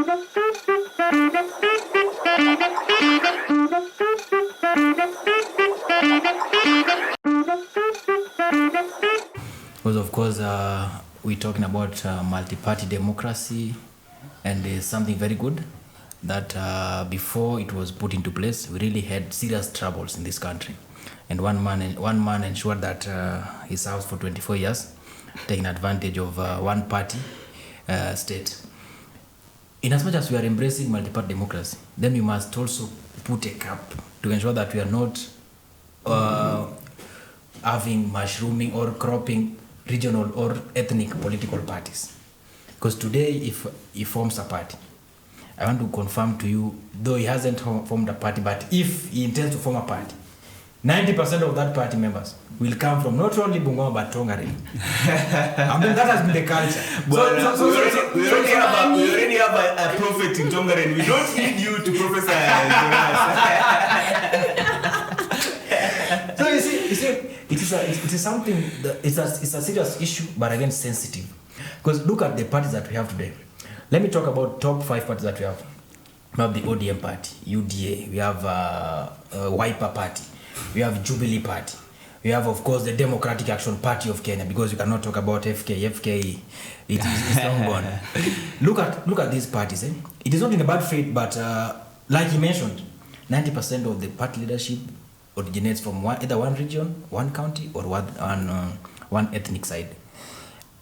Because of course we're talking about multi-party democracy, and there's something very good that before it was put into place, we really had serious troubles in this country. And one man ensured that he served for 24 years, taking advantage of one party state. In as much as we are embracing multi-party democracy, then we must also put a cap to ensure that we are not having mushrooming or cropping regional or ethnic political parties. Because today, if he forms a party, I want to confirm to you, though he hasn't formed a party, but if he intends to form a party, 90% of that party members will come from not only Bungoma but Tongaren. I mean, that has been the culture. But we already have a prophet in Tongaren. We don't need you to prophesy. So you see, it is something that it's a serious issue, but again sensitive. Because look at the parties that we have today. Let me talk about top 5 parties that we have. We have the ODM party, UDA. We have Wiper party. We have Jubilee party. We have, of course, the Democratic Action Party of Kenya, because you cannot talk about FK. It's long gone. Look at these parties. It is not in a bad faith, but like you mentioned, 90% of the party leadership originates from either one region, one county, or one ethnic side.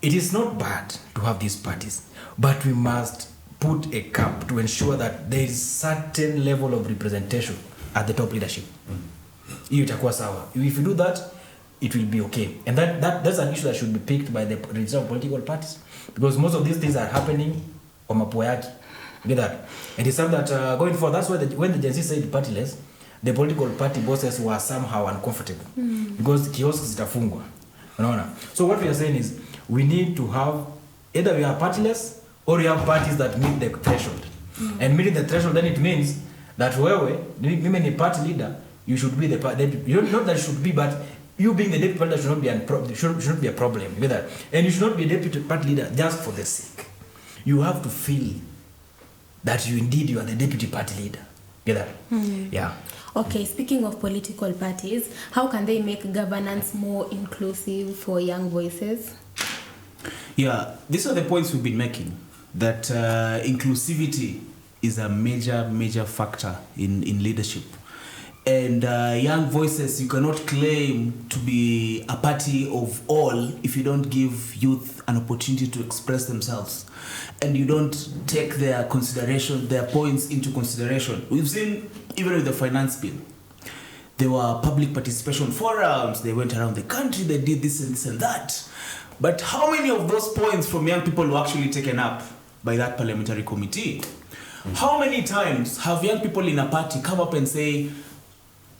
It is not bad to have these parties, but we must put a cap to ensure that there is certain level of representation at the top leadership. Hiyo itakuwa sawa. If you do that, it will be okay. And that's an issue that should be picked by the register of political parties, because most of these things are happening on mapoyaki. You get that? And it's something that going forward, that's why when the Gen Z said partyless, the political party bosses were somehow uncomfortable because kiosks zitafungwa. Unaona? So what we are saying is we need to have either we are partyless or we have parties that meet the threshold. And meeting the threshold, then it means that wewe, mimi ni party leader, you should be the party. Not that should be, but you being the deputy party leader should not be a problem. You get that? And you should not be a deputy party leader just for the sake. You have to feel that you are the deputy party leader. Get that? Yeah. Okay, speaking of political parties, how can they make governance more inclusive for young voices? Yeah, these are the points we've been making, that inclusivity is a major factor in leadership. And young voices, you cannot claim to be a party of all if you don't give youth an opportunity to express themselves, and you don't take their points into consideration. We've seen, even with the finance bill, there were public participation forums, they went around the country, they did this and that. But how many of those points from young people were actually taken up by that parliamentary committee? How many times have young people in a party come up and say,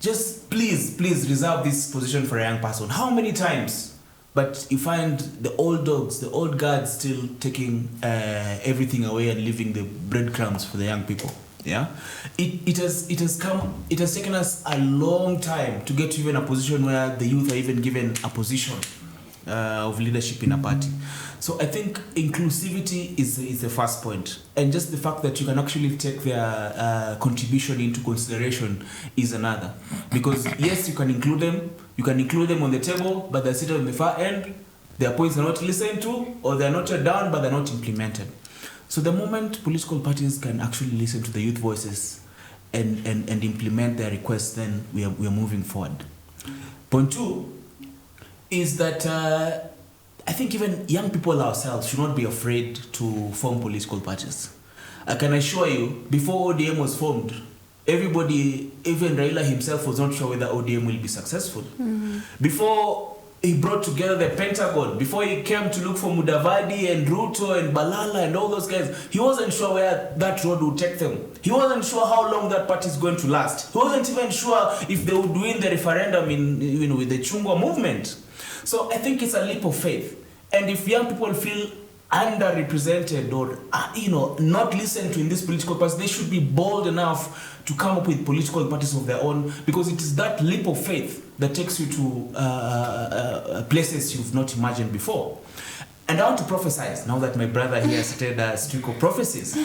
just please reserve this position for a young person? How many times? But you find the old dogs, the old guards still taking everything away and leaving the breadcrumbs for the young people. Yeah, it has taken us a long time to get to even a position where the youth are even given a position of leadership in a party. So I think inclusivity is the first point, and just the fact that you can actually take their contribution into consideration is another. Because yes, you can include them on the table, but they're sitting on the far end, their points are not listened to, or they're noted down, but they're not implemented. So the moment political parties can actually listen to the youth voices and implement their requests, then we are moving forward. Point 2 is that I think even young people ourselves should not be afraid to form political parties. I can assure you, before ODM was formed, everybody, even Raila himself, was not sure whether ODM will be successful. Before he brought together the Pentagon, before he came to look for Mudavadi and Ruto and Balala and all those guys, he wasn't sure where that road would take them. He wasn't sure how long that party is going to last. He wasn't even sure if they would win the referendum with the Chungwa movement. So I think it's a leap of faith. And if young people feel underrepresented or not listened to in these political parties, they should be bold enough to come up with political parties of their own, because it is that leap of faith that takes you to places you've not imagined before. And I want to prophesize, now that my brother here started a streak of prophecies. I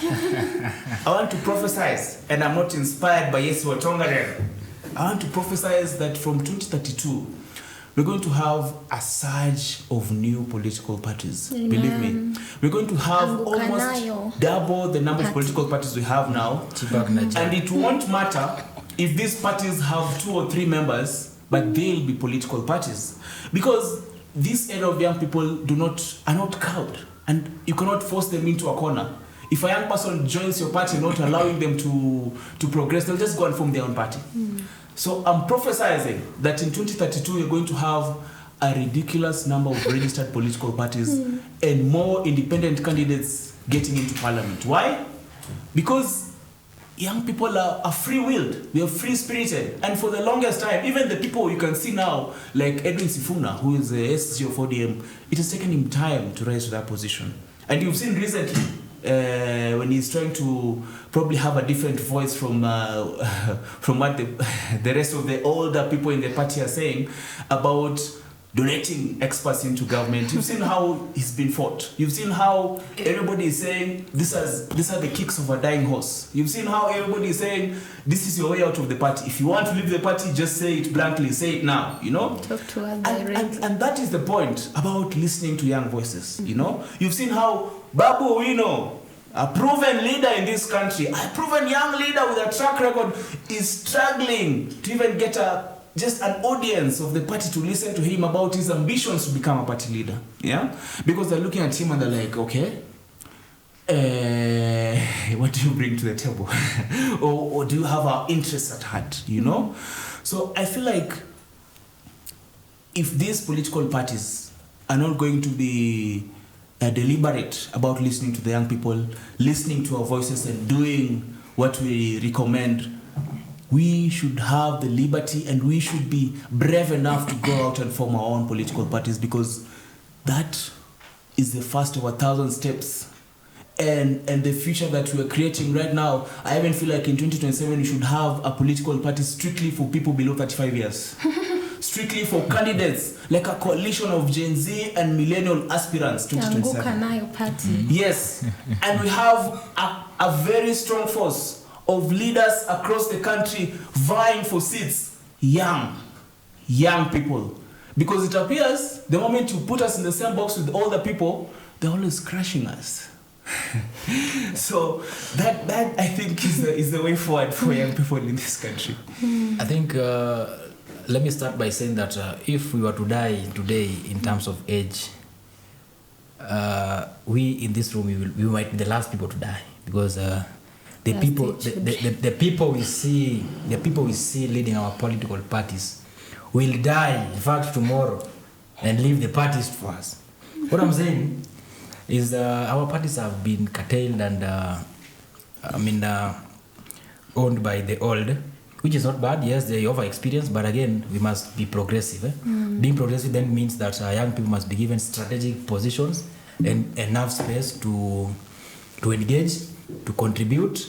want to prophesize, and I'm not inspired by Yesu Watongaren. I want to prophesize that from 2032, we're going to have a surge of new political parties. Amen. Believe me. We're going to have Angukanayo. almost double the number of political parties we have now. And it won't matter if these parties have 2 or 3 members, but they'll be political parties. Because this area of young people are not cowed, and you cannot force them into a corner. If a young person joins your party, not allowing them to progress, they'll just go and form their own party. So I'm prophesizing that in 2032 you're going to have a ridiculous number of registered political parties and more independent candidates getting into parliament. Why? Because young people are free-willed, we are free-spirited, and for the longest time, even the people you can see now, like Edwin Sifuna, who is the SG of ODM, it has taken him time to rise to that position. And you've seen recently, when he's trying to probably have a different voice from what the rest of the older people in the party are saying about donating experts into government. You've seen how he's been fought. You've seen how everybody is saying these are the kicks of a dying horse. You've seen how everybody is saying this is your way out of the party. If you want to leave the party, just say it blankly. Say it now. Talk to us directly. And that is the point about listening to young voices. You've seen how Babu Owino, a proven leader in this country, a proven young leader with a track record, is struggling to even get just an audience of the party to listen to him about his ambitions to become a party leader. Yeah? Because they're looking at him and they're like, okay, what do you bring to the table? or do you have our interests at heart? So I feel like if these political parties are not going to be deliberate about listening to the young people, listening to our voices and doing what we recommend, we should have the liberty and we should be brave enough to go out and form our own political parties, because that is the first of 1,000 steps. And the future that we're creating right now, I even feel like in 2027 we should have a political party strictly for people below 35 years. Strictly for candidates, like a coalition of Gen Z and millennial aspirants. 2027. Angukanayo party. Yes, and we have a very strong force of leaders across the country vying for seats. Young people. Because it appears the moment you put us in the same box with older people, they're always crushing us. So that I think is the way forward for young people in this country. I think let me start by saying that if we were to die today in terms of age, we in this room we might be the last people to die, because the people we see leading our political parties will die, in fact, tomorrow, and leave the parties for us. What I'm saying is our parties have been curtailed and owned by the old, which is not bad. Yes, they over experience, but again, we must be progressive. Being progressive then means that young people must be given strategic positions and enough space to engage, to contribute,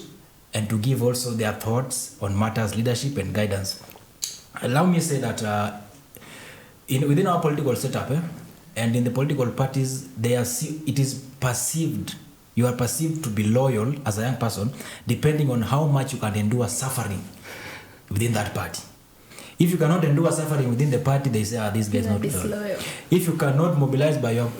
and to give also their thoughts on matters, leadership and guidance. Allow me to say that within our political setup and in the political parties, it is perceived, you are perceived to be loyal as a young person depending on how much you can endure suffering within that party. If you cannot endure suffering within the party, they say, this guy is not loyal. If you cannot mobilize by your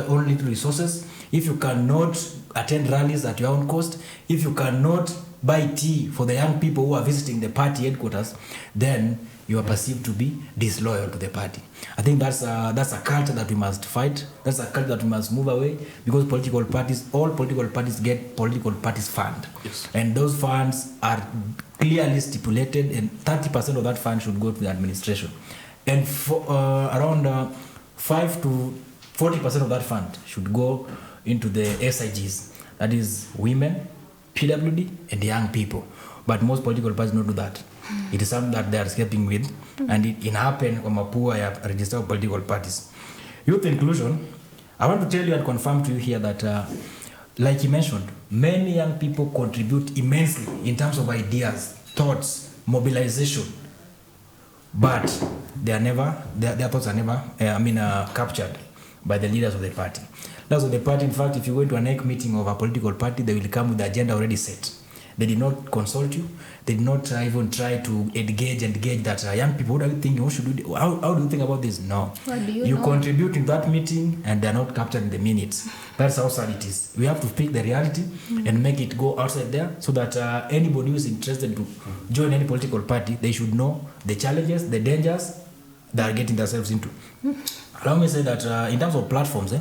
own little resources, if you cannot attend rallies at your own cost, if you cannot buy tea for the young people who are visiting the party headquarters, then you are perceived to be disloyal to the party. I think that's a culture that we must fight. That's a culture that we must move away, because all political parties get political parties fund. Yes. And those funds are clearly stipulated, and 30% of that fund should go to the administration. And for, around 5 to 40% of that fund should go into the SIGs. That is women, PWD, and young people. But most political parties don't do that. It is something that they are escaping with, and it happened from a poor registered political parties. Youth inclusion, I want to tell you and confirm to you here that, like you mentioned, many young people contribute immensely in terms of ideas, thoughts, mobilization, but their thoughts are never captured by the leaders of the party. That's what the party, in fact, if you go to a NEC meeting of a political party, they will come with the agenda already set. They did not consult you. They did not even try to engage that young people, what are you thinking? What should we do? How do you think about this? No. What do you know? Contribute in that meeting and they're not captured in the minutes. That's how sad it is. We have to speak the reality and make it go outside there so that anybody who is interested to join any political party, they should know the challenges, the dangers they are getting themselves into. Allow me to say that in terms of platforms,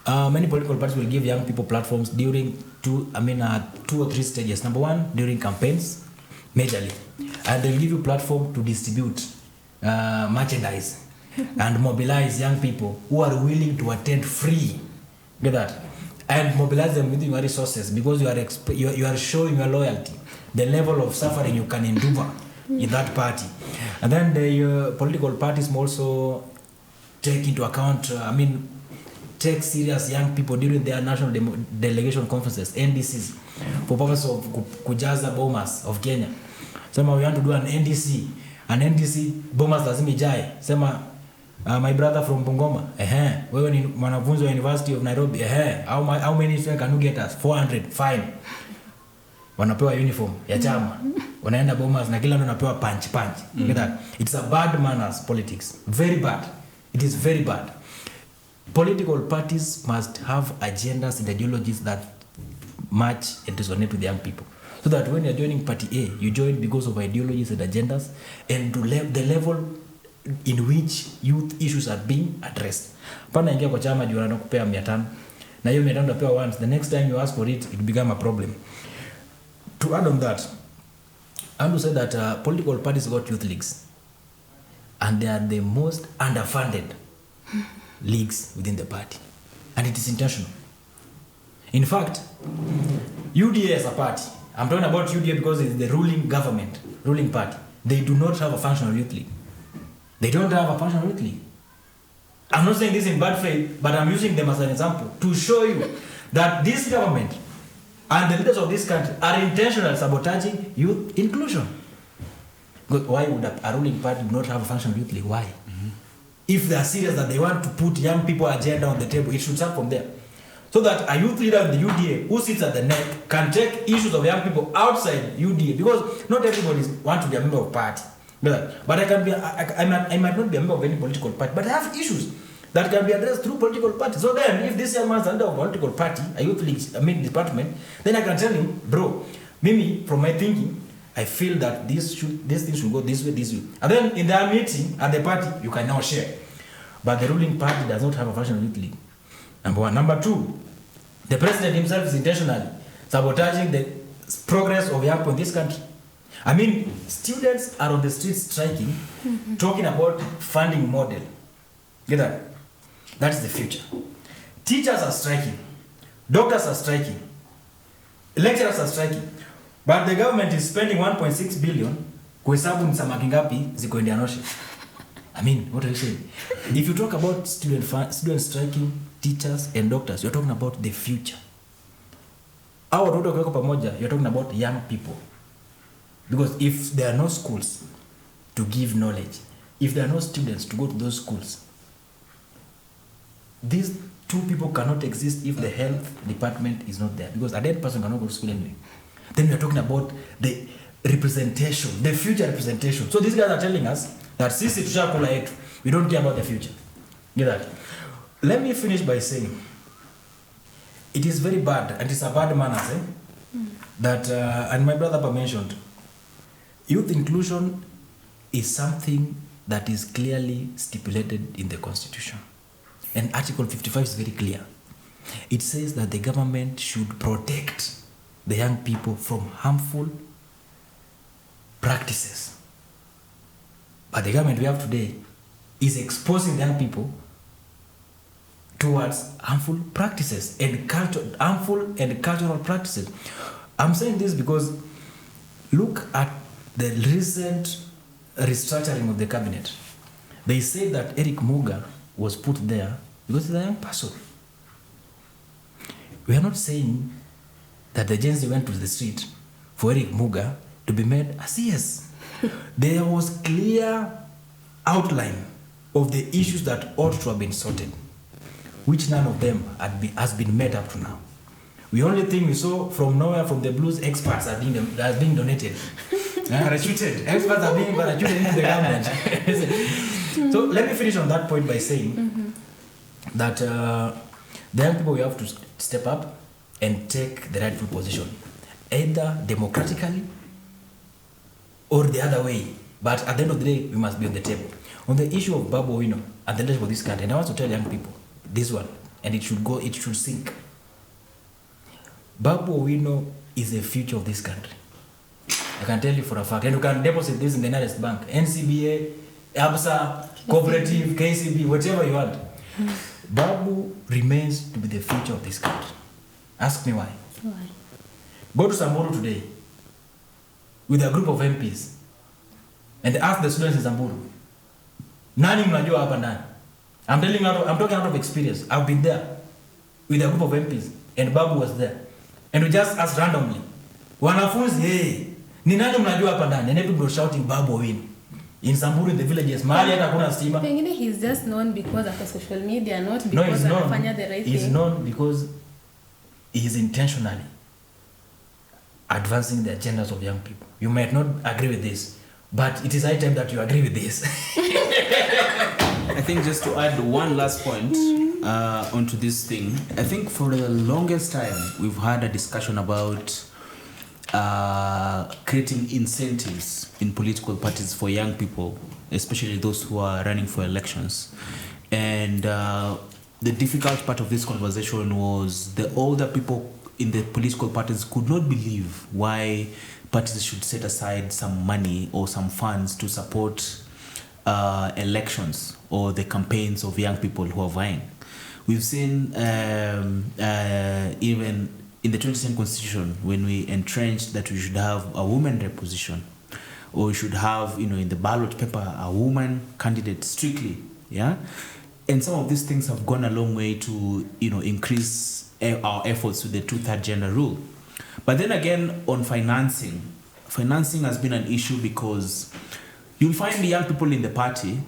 many political parties will give young people platforms during two or three stages. Number one, during campaigns, majorly, and they'll give you platform to distribute merchandise and mobilize young people who are willing to attend free. Get that? And mobilize them with your resources because you are showing your loyalty, the level of suffering you can endure in that party. And then the political parties also take into account, take serious young people during their national delegation conferences, NDCs, for purpose of kujaza bomas of Kenya. Sema we want to do an NDC bomas lazima ijae. Sema my brother from Bungoma, wewe ni mwanafunzi wa University of Nairobi, how many students can you get us? 400, fine. Wanapewa uniform ya chama. Wanaenda bomas na kila mtu anapewa punch. Get that? It's a bad manners politics. Very bad. It is very bad. Political parties must have agendas and ideologies that match and resonate with young people. So that when you're joining party A, you join because of ideologies and agendas and to the level in which youth issues are being addressed. Pana ingia kwa chama juu anakupea 500 na hiyo 500 unapewa once, the next time you ask for it become a problem. To add on that, I want to say that political parties got youth leagues and they are the most underfunded leagues within the party, and it is intentional. In fact, UDA as a party, I'm talking about UDA because it's the ruling party, they do not have a functional youth league. They don't have a functional youth league. I'm not saying this in bad faith, but I'm using them as an example to show you that this government and the leaders of this country are intentionally sabotaging youth inclusion. Why would a ruling party not have a functional youth league? Why? If they are serious that they want to put young people agenda on the table, it should start from there. So that a youth leader in the UDA who sits at the neck can take issues of young people outside UDA, because not everybody wants to be a member of party. But I might not be a member of any political party, but I have issues that can be addressed through political parties. So then, if this young man is under a political party, a youth league, department, then I can tell him, bro, Mimi, from my thinking, I feel that this thing should go this way. And then in their meeting at the party, you can now share. But the ruling party does not have a functional youth league. Number one. Number two, the president himself is intentionally sabotaging the progress of young people in this country. Students are on the streets striking, talking about funding model. Get that? That is the future. Teachers are striking. Doctors are striking. Lecturers are striking. But the government is spending 1.6 billion kuhesabu ni samaki ngapi ziko Indian Ocean. What are you saying? If you talk about students striking, teachers and doctors, you're talking about the future. Our watoto wako pamoja, you're talking about young people. Because if there are no schools to give knowledge, if there are no students to go to those schools, these two people cannot exist if the health department is not there. Because a dead person cannot go to school anyway. Then we are talking about the representation, the future representation. So these guys are telling us that sisi tushakula yetu, we don't care about the future. Get that? Let me finish by saying, it is very bad, and it's a bad manners, that, and my brother mentioned, youth inclusion is something that is clearly stipulated in the Constitution. And Article 55 is very clear. It says that the government should protect the young people from harmful practices. But the government we have today is exposing young people towards harmful practices and harmful and cultural practices. I'm saying this because look at the recent restructuring of the cabinet. They say that Eric Muga was put there because he's a young person. We are not saying that the Gen Z went to the street for Eric Muga to be made a CS. There was clear outline of the issues that ought to have been sorted. which none of them has been met up to now. The only thing we saw from nowhere from the blues, experts are being donated. Parachuted. Experts are being parachuted into the government. So let me finish on that point by saying that the young people, we have to step up and take the rightful position, either democratically or the other way. But at the end of the day, we must be on the table. On the issue of Babu Owino and the leadership of this country, and I want to tell young people this one, and it should sink. Babu Owino is the future of this country. I can tell you for a fact. And you can deposit this in the nearest bank. NCBA, ABSA, Cooperative, KCB, whatever you want. Babu remains to be the future of this country. Ask me why. Why? Go to Samburu today with a group of MPs and ask the students in Samburu, nani mnajua hapa ndani? I'm talking out of experience. I've been there with a group of MPs and Babu was there. And we just asked randomly, wanafunzi, hey, ni nani mnajua hapa ndani? And everybody was shouting Babu Owino. In Samburu, in the villages, mahali hata hakuna stima. Pengine he's just known because of social media, not because anafanya the right thing. He's known because he is intentionally advancing the agendas of young people. You might not agree with this, but it is high time that you agree with this. I think just to add one last point onto this thing, I think for the longest time we've had a discussion about creating incentives in political parties for young people, especially those who are running for elections. And the difficult part of this conversation was the older people in the political parties could not believe why parties should set aside some money or some funds to support elections or the campaigns of young people who are vying. We've seen even in the 2010 constitution, when we entrenched that we should have a woman rep position, or we should have, in the ballot paper, a woman candidate strictly, yeah? And some of these things have gone a long way to, increase our efforts with the 2/3 gender rule. But then again, on financing has been an issue because you'll find the young people in the party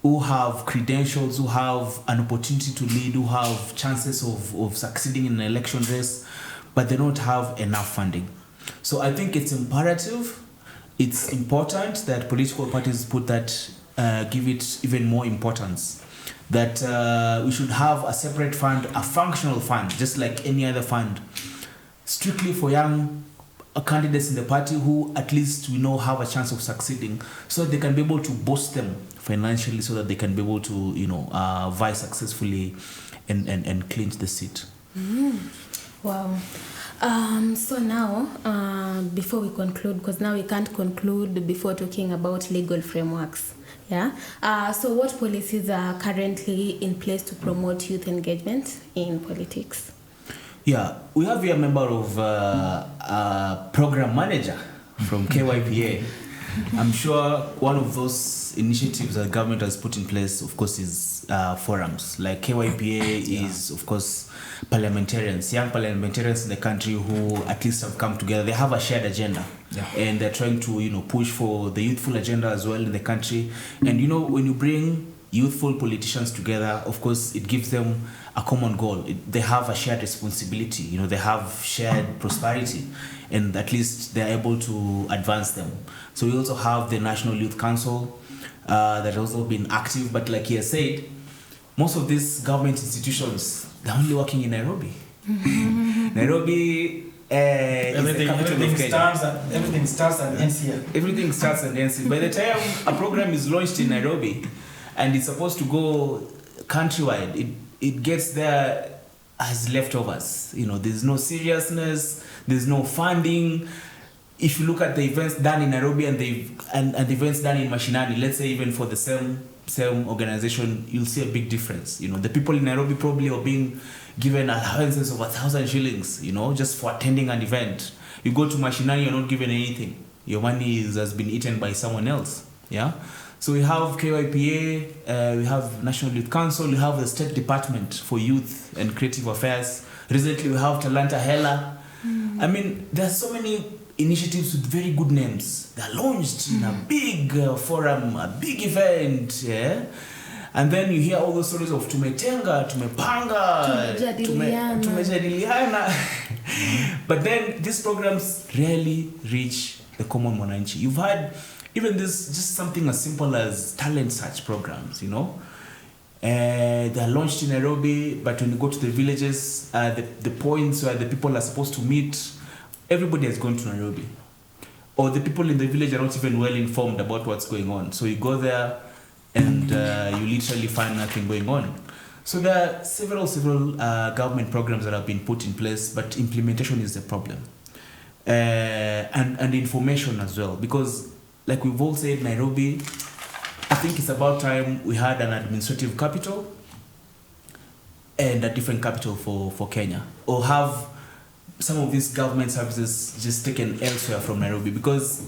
who have credentials, who have an opportunity to lead, who have chances of succeeding in an election race, but they don't have enough funding. So I think it's imperative, it's important that political parties put that, give it even more importance. That we should have a separate fund, a functional fund, just like any other fund, strictly for young candidates in the party who at least we know have a chance of succeeding, so that they can be able to boost them financially, so that they can be able to vie successfully and clinch the seat. Wow. So now, before we conclude, because now we can't conclude before talking about legal frameworks. Yeah. So what policies are currently in place to promote youth engagement in politics? Yeah, we have here a member of program manager from KYPA. I'm sure one of those initiatives that the government has put in place, of course, is forums. Like KYPA is, of course, parliamentarians, young parliamentarians in the country who at least have come together. They have a shared agenda, and they're trying to, push for the youthful agenda as well in the country. And when you bring youthful politicians together, of course, it gives them a common goal. They have a shared responsibility. They have shared prosperity, and at least they're able to advance them. So we also have the National Youth Council that has also been active. But like he has said, most of these government institutions, they're only working in Nairobi. Nairobi everything starts at NCA. Everything starts at NCA. By the time a program is launched in Nairobi and it's supposed to go countrywide, it gets there as leftovers. There's no seriousness, there's no funding. If you look at the events done in Nairobi and the events done in Mashinani, let's say even for the same organization, you'll see a big difference. The people in Nairobi probably are being given allowances of 1,000 shillings, just for attending an event. You go to Mashinani, you're not given anything. Your money has been eaten by someone else. Yeah. So we have KYPA, we have National Youth Council, we have the State Department for Youth and Creative Affairs. Recently we have Talanta Hela. I mean, there are so many initiatives with very good names. They're launched in a big forum, a big event, yeah? And then you hear all those stories of tumetenga, tumepanga, tumejadiliana. But then these programs rarely reach the common mwananchi. You've had even this, just something as simple as talent search programs, you know. They're launched in Nairobi, but when you go to the villages, the points where the people are supposed to meet, everybody has gone to Nairobi. Or the people in the village are not even well informed about what's going on. So you go there and you literally find nothing going on. So there are several government programs that have been put in place, but implementation is the problem. And information as well. Because like we've all said, Nairobi, I think it's about time we had an administrative capital and a different capital for Kenya. Or have some of these government services just taken elsewhere from Nairobi, because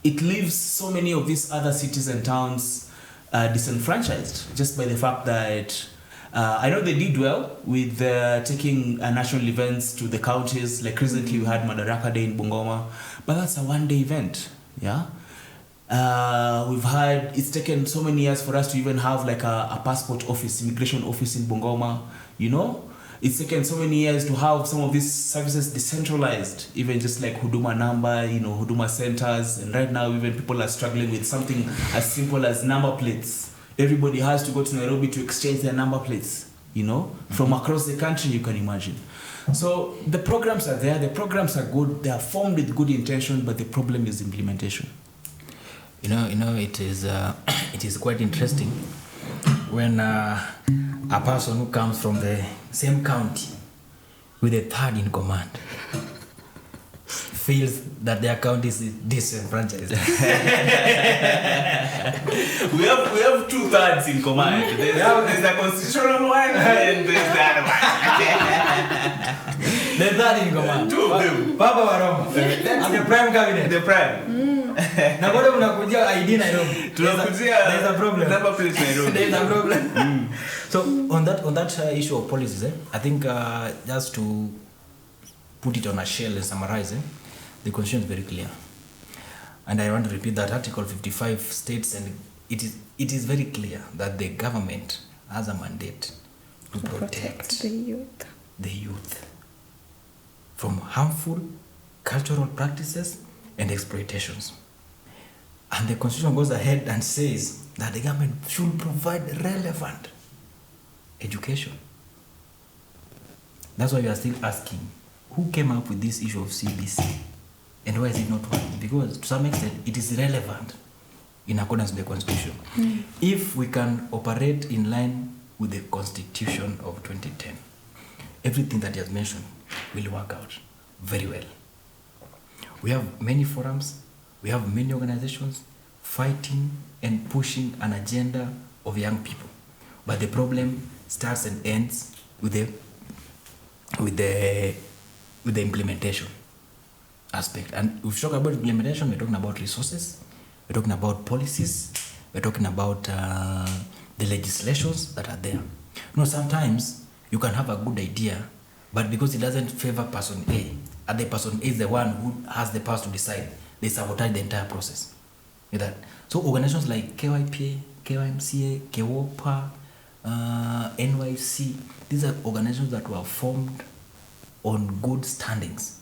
it leaves so many of these other cities and towns disenfranchised just by the fact that I know they did well with taking national events to the counties. Like recently we had Madaraka Day in Bungoma, but that's a one-day event, yeah? It's taken so many years for us to even have like a passport office, immigration office in Bungoma, you know? It's taken so many years to have some of these services decentralized, even just like Huduma number, you know, Huduma centers. And right now, even people are struggling with something as simple as number plates. Everybody has to go to Nairobi to exchange their number plates, you know, from across the country, you can imagine. So the programs are there, the programs are good, they are formed with good intention, but the problem is implementation. You know, it is quite interesting when a person who comes from the same county with a third in command feels that their county is disenfranchised. we have 2 thirds in command. There's the constitutional one and there's the other one. The third in command. 2 of them. Papa Waroma. And the prime cabinet. The prime. Na bado mnakujia ID Nairobi. There's a problem. Number plate Nairobi. There's a problem. So on that issue of policies, I think just to put it on a shell and summarize, the constitution is very clear. And I want to repeat that Article 55 states, and it is very clear that the government has a mandate to protect the youth from harmful cultural practices and exploitations. And the constitution goes ahead and says that the government should provide relevant education. That's why we are still asking, who came up with this issue of CBC? And why is it not working? Because to some extent, it is relevant in accordance with the Constitution. If we can operate in line with the Constitution of 2010, everything that he has mentioned will work out very well. We have many forums, we have many organizations fighting and pushing an agenda of young people. But the problem starts and ends with the implementation aspect. And if we talk about implementation, we're talking about resources, we're talking about policies, we're talking about the legislations that are there. You know, sometimes you can have a good idea, but because it doesn't favor person A, and the person A is the one who has the power to decide, they sabotage the entire process. With that. So organizations like KYPA, KYMCA, KWOPA, NYC, these are organizations that were formed on good standings,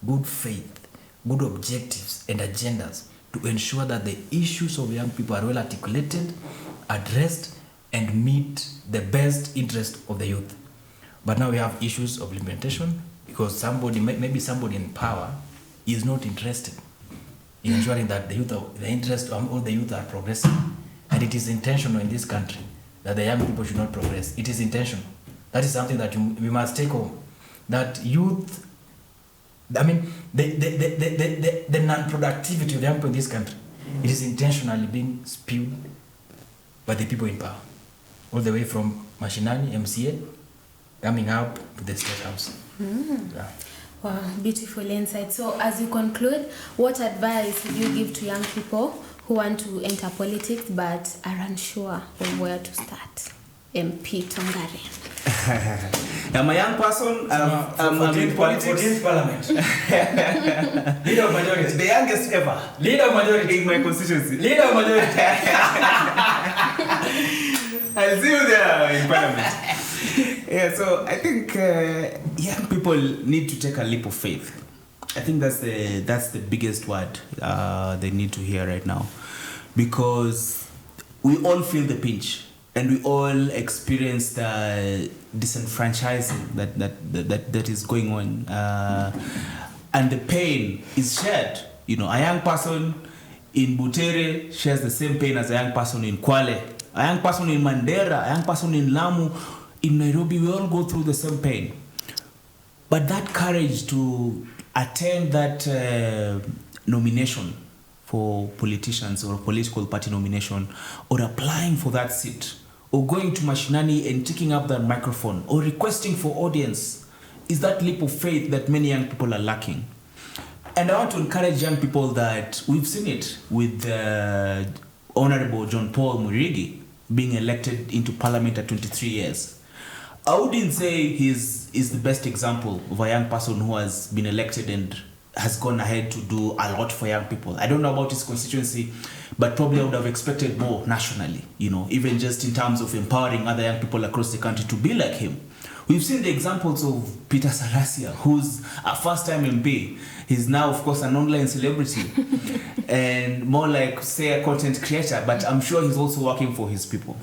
good faith, good objectives and agendas to ensure that the issues of young people are well articulated, addressed, and meet the best interest of the youth. But now we have issues of implementation because maybe somebody in power is not interested in ensuring that the interest of all the youth are progressing. And it is intentional in this country that the young people should not progress. It is intentional. That is something that we must take home. That youth, I mean, the non-productivity of the young people in this country, it is intentionally being spewed by the people in power. All the way from Mashinani, MCA, coming up to the State House. Yeah. Wow, beautiful insight. So as you conclude, what advice would you give to young people who want to enter politics but are unsure of where to start? MP Tongaren. I'm a young person. I'm in politics. 14th Parliament. Leader of majority. The youngest ever. Leader of majority. In my constituency. Leader of majority. I'll see you there in Parliament. Yeah, so I think young people need to take a leap of faith. I think that's the biggest word they need to hear right now, because we all feel the pinch and we all experience the disenfranchising that is going on, and the pain is shared. You know, a young person in Butere shares the same pain as a young person in Kwale, a young person in Mandera, a young person in Lamu, in Nairobi. We all go through the same pain. But that courage to attend that nomination for politicians or political party nomination, or applying for that seat, or going to Mashinani and taking up that microphone, or requesting for audience, is that leap of faith that many young people are lacking. And I want to encourage young people that we've seen it with Honorable John Paul Murigi being elected into parliament at 23 years. I wouldn't say he's the best example of a young person who has been elected and has gone ahead to do a lot for young people. I don't know about his constituency, but probably I would have expected more nationally, you know, even just in terms of empowering other young people across the country to be like him. We've seen the examples of Peter Salasia, who's a first-time MP. He's now, of course, an online celebrity and more like, say, a content creator, but I'm sure he's also working for his people.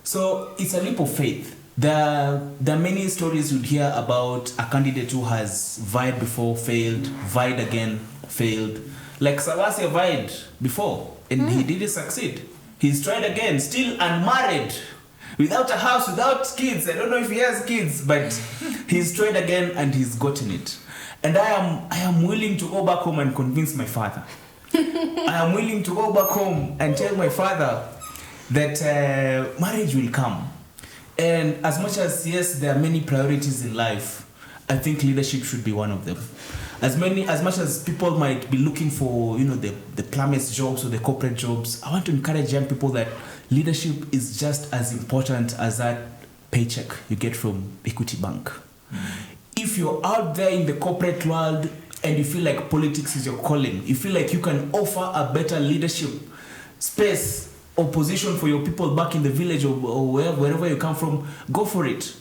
So it's a leap of faith. There are many stories you'd hear about a candidate who has vied before, failed, vied again, failed. Like Salasia vied before, and he didn't succeed. He's tried again, still unmarried, without a house, without kids. I don't know if he has kids, but he's tried again and he's gotten it. And I am willing to go back home and convince my father. I am willing to go back home and tell my father that marriage will come. And as much as, yes, there are many priorities in life, I think leadership should be one of them. As much as people might be looking for, you know, the plumber's jobs or the corporate jobs, I want to encourage young people that leadership is just as important as that paycheck you get from Equity Bank. If you're out there in the corporate world and you feel like politics is your calling, you feel like you can offer a better leadership space or position for your people back in the village or wherever you come from, go for it.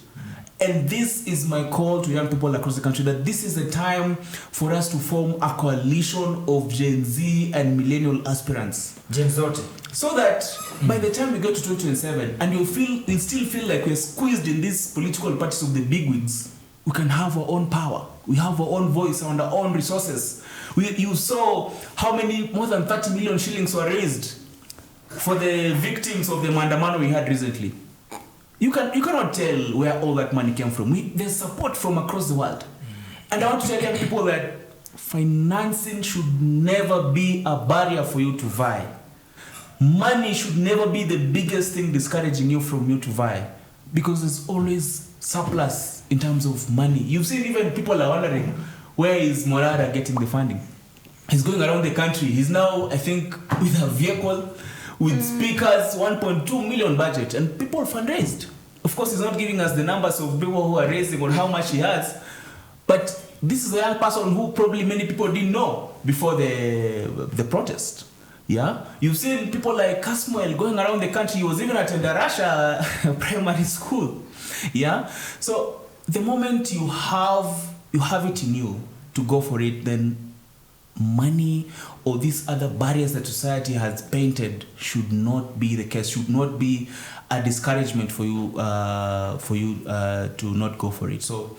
And this is my call to young people across the country, that this is the time for us to form a coalition of Gen Z and millennial aspirants. Gen Zote. So that by the time we get to 2027 and you'll still feel like we're squeezed in these political parties of the bigwigs, we can have our own power. We have our own voice and our own resources. You saw how many, more than 30 million shillings were raised for the victims of the Mandamano we had recently. You cannot tell where all that money came from. There's support from across the world. And I want to tell young people that financing should never be a barrier for you to vie. Money should never be the biggest thing discouraging you from you to vie, because there's always surplus in terms of money. You've seen even people are wondering, where is Morara getting the funding? He's going around the country. He's now, I think, with a vehicle, with speakers, 1.2 million budget, and people fundraised. Of course, he's not giving us the numbers of people who are raising or how much he has, but this is a young person who probably many people didn't know before the protest. Yeah, you've seen people like Kasmuel going around the country. He was even at Ndarasha primary school. Yeah, so the moment you have it in you to go for it, then money or these other barriers that society has painted should not be the case. Should not be a discouragement for you to not go for it. So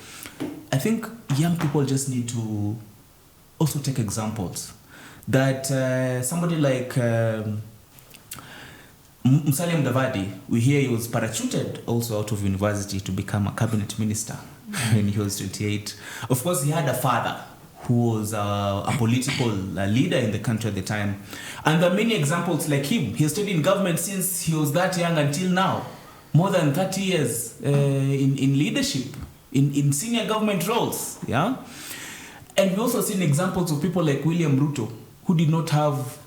I think young people just need to also take examples. That somebody like Musalia Mudavadi, we hear he was parachuted also out of university to become a cabinet minister when he was 28. Of course, he had a father who was a political leader in the country at the time. And there are many examples like him. He has stayed in government since he was that young until now. More than 30 years in leadership, in senior government roles. Yeah. And we also seen examples of people like William Ruto, who did not have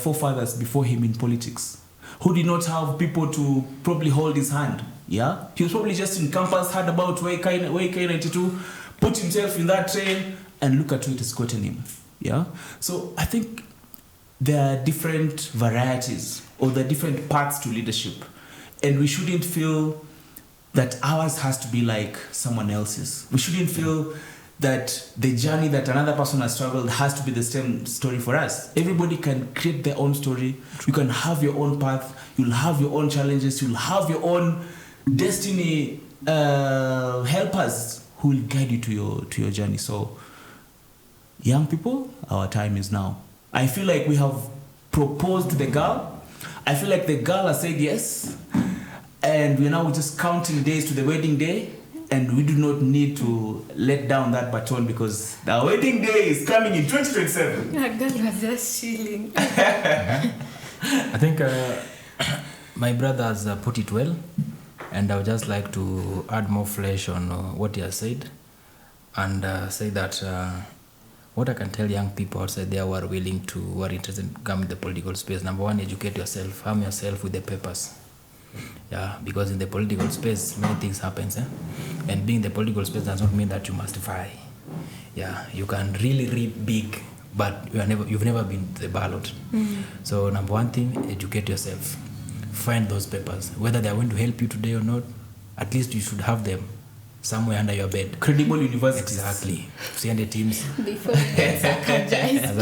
forefathers before him in politics, who did not have people to probably hold his hand. Yeah, he was probably just in campus, heard about K92, put himself in that train, and look at where it has gotten him. Yeah, so I think there are different varieties or there are different paths to leadership. and we shouldn't feel that ours has to be like someone else's. We shouldn't feel that the journey that another person has traveled has to be the same story for us. Everybody can create their own story. You can have your own path. You'll have your own challenges. You'll have your own destiny helpers who will guide you to your journey. So, young people, our time is now. I feel like we have proposed to the girl. I feel like the girl has said yes. And we're now just counting days to the wedding day. And we do not need to let down that baton because the wedding day is coming in 2027. Yeah, girl was just chilling. I think my brother has put it well, and I would just like to add more flesh on what he has said, and say that what I can tell young people outside there who are willing to, who are interested in coming to the political space, number one, educate yourself, arm yourself with the papers. Yeah, because in the political space, many things happen, and being in the political space does not mean that you must vie. Yeah, you can really read big, but you've never been to the ballot. So number one thing, educate yourself. Find those papers. Whether they are going to help you today or not, at least you should have them somewhere under your bed. Credible universities. Exactly. Siende teams. Before you get sarcased. As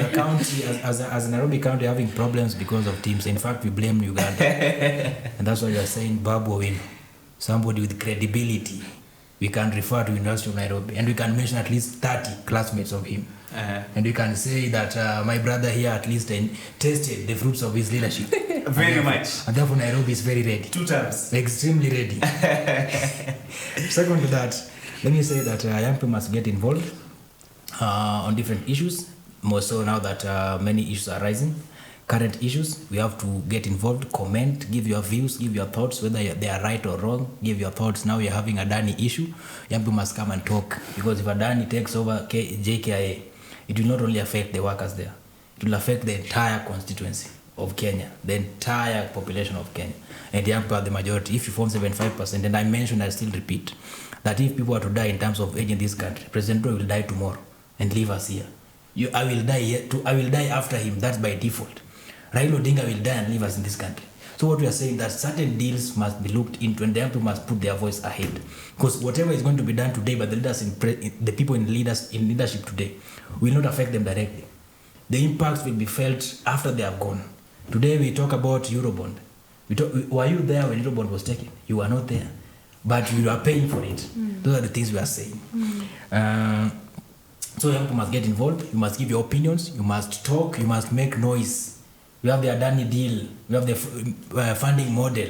a county, as Nairobi County having problems because of teams. In fact, we blame Uganda. And that's why we are saying Babu win. Somebody with credibility. We can refer to University of Nairobi and we can mention at least 30 classmates of him. And we can say that my brother here at least tasted the fruits of his leadership. Very much. And therefore Nairobi is very ready. 2 times. Extremely ready. Second to that, let me say that young people must get involved on different issues. More so now that many issues are rising. Current issues, we have to get involved, comment, give your views, give your thoughts, whether they are right or wrong, give your thoughts. Now you're having a Adani issue, young people must come and talk. Because if Adani takes over JKIA, it will not only affect the workers there, it will affect the entire constituency of Kenya, the entire population of Kenya. And young people are the majority. If you form 75%, and I mentioned, I still repeat, that if people are to die in terms of age in this country, President Ruto will die tomorrow and leave us here. I will die after him, that's by default. Raila Odinga will die and leave us in this country. So what we are saying that certain deals must be looked into and the young people must put their voice ahead. Because whatever is going to be done today by the leaders the people in leadership today will not affect them directly. The impacts will be felt after they have gone. Today we talk about Eurobond. Were you there when Eurobond was taken? You were not there. But we were paying for it. Those are the things we are saying. So young people must get involved. You must give your opinions. You must talk. You must make noise. We have the Adani deal. We have the funding model,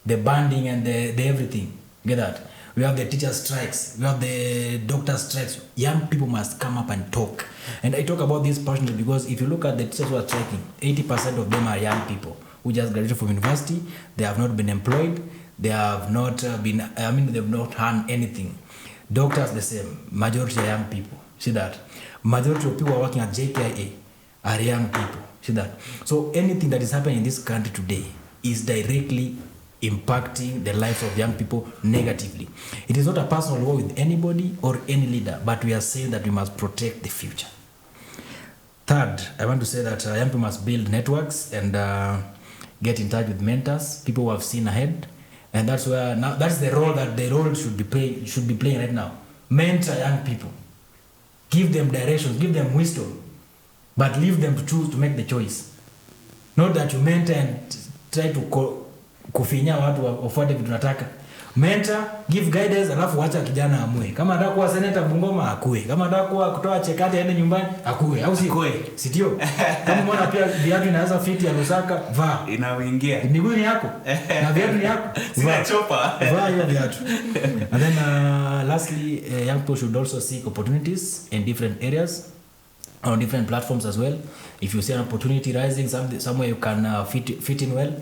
the banding and the everything. Get that? We have the teacher strikes. We have the doctor strikes. Young people must come up and talk. And I talk about this passionately because if you look at the teachers who are striking, 80% of them are young people who just graduated from university. They have not been employed. They have not they've not earned anything. Doctors the same. Majority are young people. See that? Majority of people working at JKIA are young people. See that? So anything that is happening in this country today is directly impacting the lives of young people negatively. It is not a personal war with anybody or any leader, but we are saying that we must protect the future. Third, I want to say that young people must build networks and get in touch with mentors, people who have seen ahead, and that's where now that's the role that the role should be playing right now. Mentor young people, give them directions, give them wisdom. But leave them to choose to make the choice. Not that you mentor and try to kufinya watu wafuate vitu nataka. Mentor, give guidance, alafu wacha kijana amue. Kama anataka kuwa senator Bungoma akue. Kama anataka kutoa chekati aende nyumbani akue. Au si? Si ndio? Kama umeona pia viatu inaweza fit ya Lusaka, vaa. Inaingia. Miguu ni yako. Na viatu ni yako. Sina chopa. Vaa hiyo viatu. And then lastly, young people should also seek opportunities in different areas. On different platforms as well. If you see an opportunity rising somewhere you can fit in well,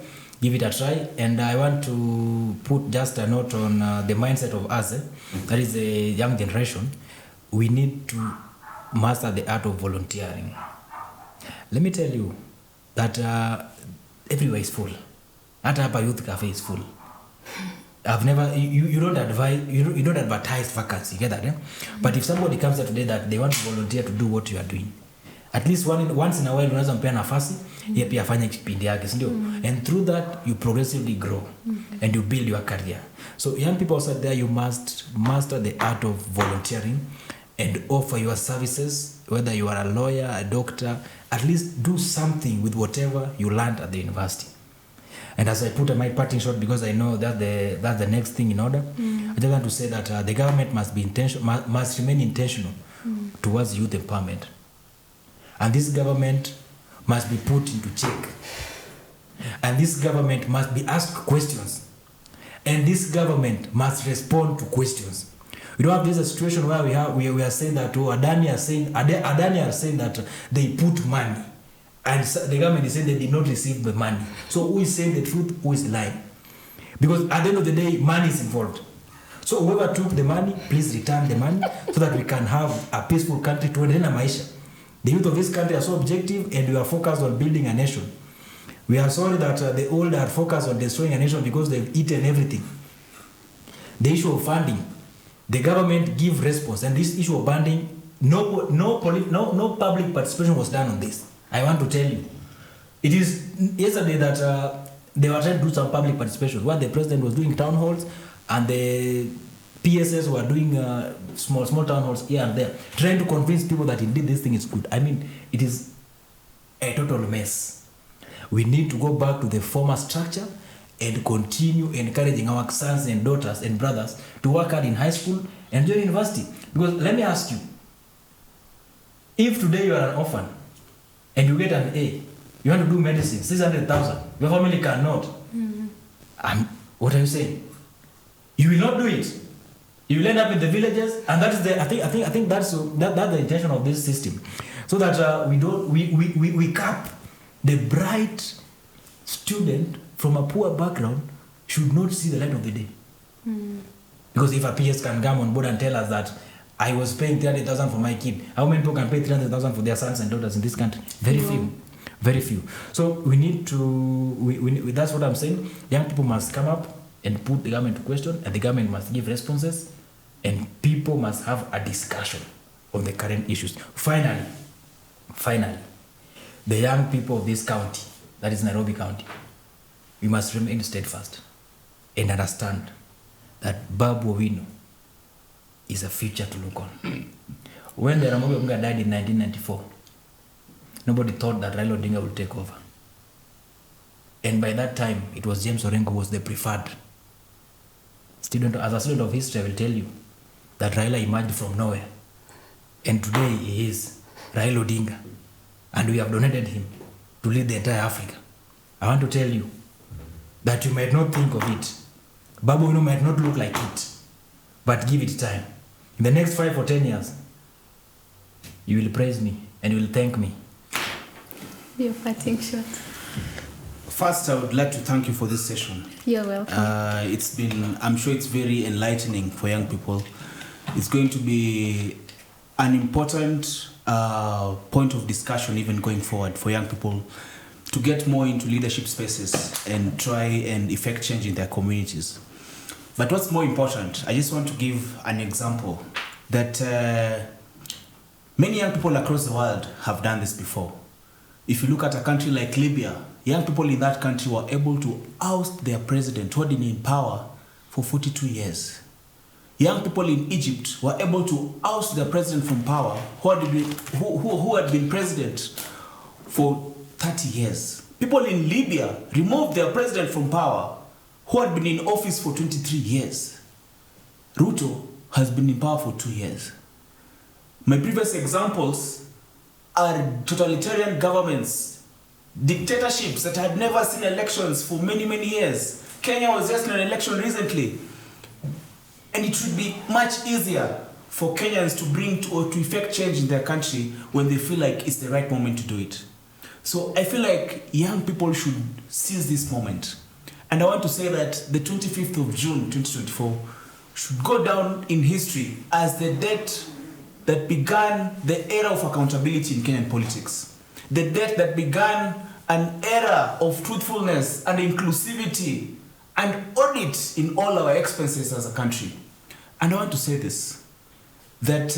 give it a try. And I want to put just a note on the mindset of us, that is the young generation. We need to master the art of volunteering. Let me tell you that everywhere is full. Hata hapa youth cafe is full. I've never you don't advertise vacancy, you get that? But if somebody comes here today that they want to volunteer to do what you are doing, At least once in a while unaweza mpea nafasi yeye pia afanye kipindi yake, si ndio? And through that you progressively grow and you build your career. So young people outside there, you must master the art of volunteering and offer your services, whether you are a lawyer, a doctor, at least do something with whatever you learned at the university. And as I put my parting shot, because I know that that's the next thing in order, I just want to say that the government must remain intentional towards youth empowerment. And this government must be put into check. And this government must be asked questions. And this government must respond to questions. We don't have this situation where we are saying that Adani are saying that they put money, and the government is saying they did not receive the money. So who is saying the truth, who is lying? Because at the end of the day, money is involved. So whoever took the money, please return the money so that we can have a peaceful country to endelea maisha. The youth of this country are so objective, and we are focused on building a nation. We are sorry that the old are focused on destroying a nation because they've eaten everything. The issue of funding, the government give response, and this issue of funding, no public participation was done on this. I want to tell you, it is yesterday that they were trying to do some public participation, where the president was doing town halls and the PSS were doing small town halls here and there, trying to convince people that indeed this thing is good. I mean, it is a total mess. We need to go back to the former structure and continue encouraging our sons and daughters and brothers to work hard in high school and join university. Because let me ask you, if today you are an orphan and you get an A, you want to do medicine, 600,000, your family cannot. What are you saying? You will not do it. You will end up in the villages, and that is the I think that's the intention of this system, so that we cap the bright student from a poor background should not see the light of the day. Because if a PS can come on board and tell us that I was paying 300,000 for my kid, how many people can pay 300,000 for their sons and daughters in this country? Very few. So we need to. That's what I'm saying. Young people must come up and put the government to question, and the government must give responses, and people must have a discussion on the current issues. Finally, the young people of this county, that is Nairobi County, we must remain steadfast and understand that Babu Owino is a future to look on. When the Ramogi Oginga died in 1994, nobody thought that Raila Odinga would take over. And by that time, it was James Orengo who was the preferred student. As a student of history, I will tell you that Raila emerged from nowhere. And today he is Raila Odinga. And we have donated him to lead the entire Africa. I want to tell you that you might not think of it. Babu Owino might not look like it, but give it time. In the next 5 or 10 years, you will praise me and you will thank me. Your parting shot. First, I would like to thank you for this session. You're welcome. I'm sure it's very enlightening for young people. It's going to be an important point of discussion even going forward for young people to get more into leadership spaces and try and effect change in their communities. But what's more important, I just want to give an example that many young people across the world have done this before. If you look at a country like Libya, young people in that country were able to oust their president who had been in power for 42 years. Young people in Egypt were able to oust their president from power who had been president for 30 years. People in Libya removed their president from power who had been in office for 23 years. Ruto has been in power for 2 years. My previous examples are totalitarian governments, dictatorships that had never seen elections for many, many years. Kenya was just in an election recently. And it should be much easier for Kenyans to bring or to effect change in their country when they feel like it's the right moment to do it. So I feel like young people should seize this moment. And I want to say that the 25th of June 2024 should go down in history as the date that began the era of accountability in Kenyan politics. The date that began an era of truthfulness and inclusivity and audit in all our expenses as a country. And I want to say this, that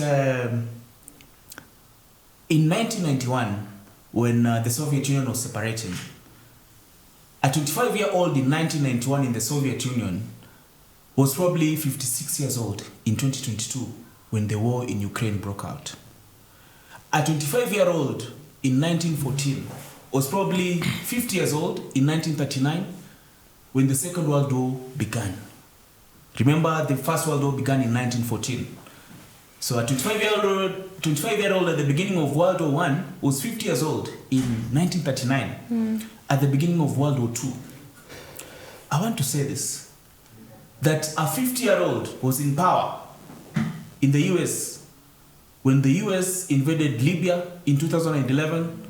In 1991, when the Soviet Union was separating, a 25-year-old in 1991 in the Soviet Union was probably 56 years old in 2022 when the war in Ukraine broke out. A 25-year-old in 1914 was probably 50 years old in 1939 when the Second World War began. Remember, the First World War began in 1914. So a 25-year-old at the beginning of World War I was 50 years old in 1939 at the beginning of World War II. I want to say this, that a 50-year-old was in power in the US when the US invaded Libya in 2011,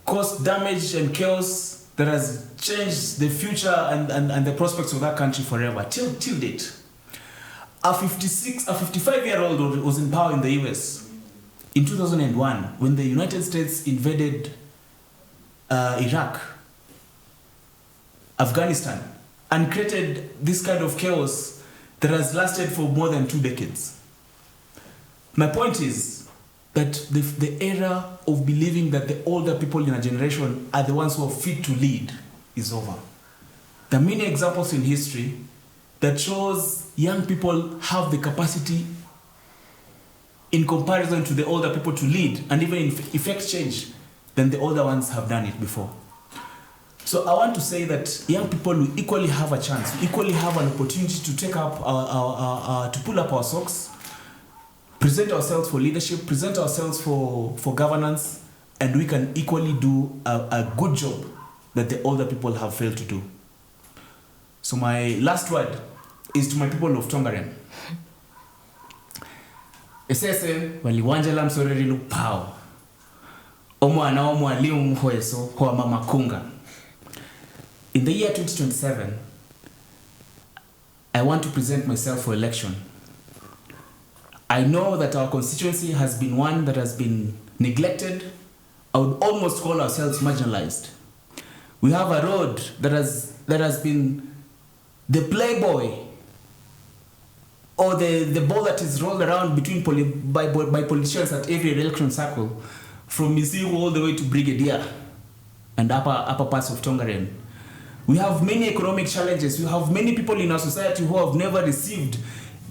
caused damage and chaos that has changed the future and the prospects of that country forever, till date. A 55-year-old was in power in the US in 2001 when the United States invaded Iraq, Afghanistan, and created this kind of chaos that has lasted for more than 2 decades. My point is that the era of believing that the older people in a generation are the ones who are fit to lead is over. There are many examples in history that shows young people have the capacity in comparison to the older people to lead and even effect change than the older ones have done it before. So I want to say that young people will equally have a chance, we equally have an opportunity to take up to pull up our socks, present ourselves for leadership, present ourselves for governance, and we can equally do a good job that the older people have failed to do. So my last word is to my people of Tongaren. Esese waliwanjala msoreri lupao. Omwana omwalimu mhweso kwa mama kunga. In the year 2027, I want to present myself for election. I know that our constituency has been one that has been neglected. I would almost call ourselves marginalized. We have a road that has been the playboy or the ball that is rolled around by politicians at every election cycle, from Misiru all the way to Brigadier and upper parts of Tongaren. We have many economic challenges. We have many people in our society who have never received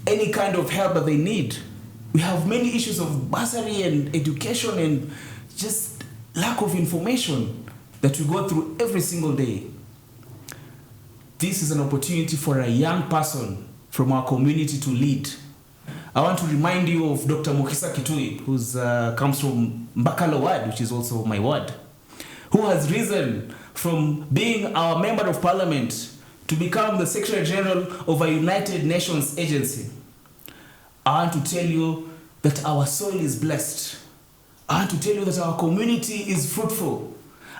any kind of help that they need. We have many issues of bursary and education and just lack of information that we go through every single day. This is an opportunity for a young person from our community to lead. I want to remind you of Dr. Mukisa Kitui, who comes from Mbakalo ward, which is also my ward, who has risen from being our member of parliament to become the Secretary General of a United Nations agency. I want to tell you that our soil is blessed. I want to tell you that our community is fruitful.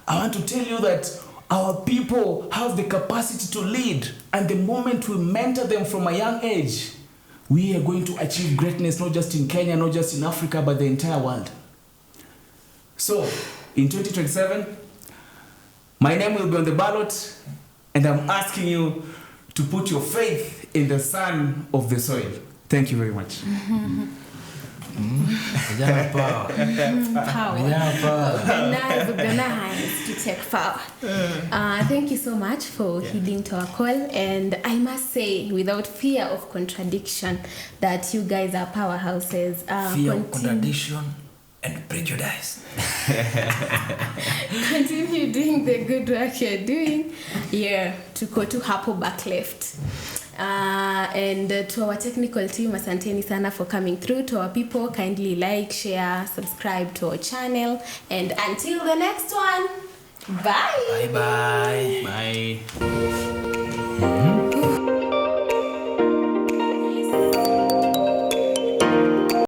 I want to tell you that our people have the capacity to lead, and the moment we mentor them from a young age, we are going to achieve greatness, not just in Kenya, not just in Africa, but the entire world. So, in 2027, my name will be on the ballot, and I'm asking you to put your faith in the son of the soil. Thank you very much. Vijana power. Power. Vijana power. Organize to take power. Thank you so much for heeding to our call, and I must say, without fear of contradiction, that you guys are powerhouses. Fear of contradiction and prejudice. Continue doing the good work you're doing. Yeah, to go to hapo back left. And to our technical team, asanteni sana for coming through. To our people, kindly like, share, subscribe to our channel, and until the next one, bye. Bye bye. Bye.